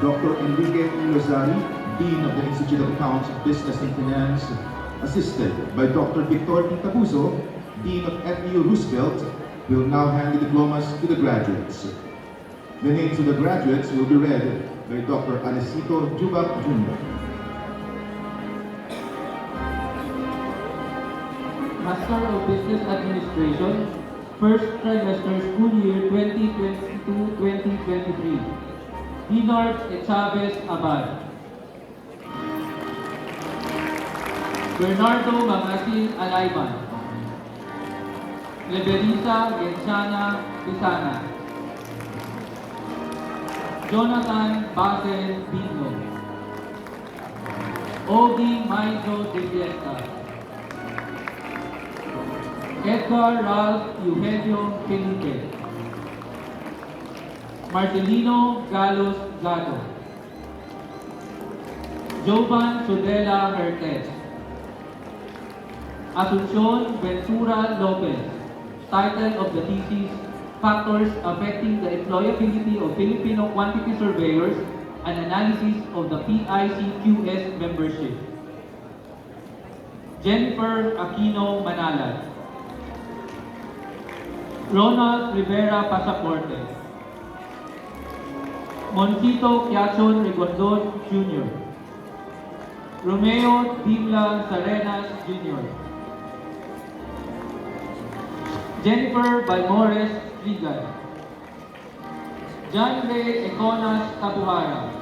Dr. Enrique Lozari, Dean of the Institute of Accounts, Business and Finance, assisted by Dr. Victor Tabuzo, Dean of FEU Roosevelt, will now hand the diplomas to the graduates. The names of the graduates will be read by Dr. Alecito Jubak Jr. Master of Business Administration, first trimester school year 2022-2023. Dinard Chavez Abad. Bernardo Mangasin Alayban. Leberisa Gensana Pisana. Jonathan Basel Pino. Ogi Maizo de Fiesta. Edgar Ralph Eugenio Felipe. Marcelino Galos Gado. Jovan Sudela Hertes. Asuncion Ventura Lopez. Title of the thesis, Factors Affecting the Employability of Filipino Quantity Surveyors, an Analysis of the PICQS Membership. Jennifer Aquino Manalat. Ronald Rivera Pasaporte. Moncito Quiachon Rigondon Jr. Romeo Dimla Sarenas Jr. Jennifer Balmores Trigan. John Ray Econas Tabuhara.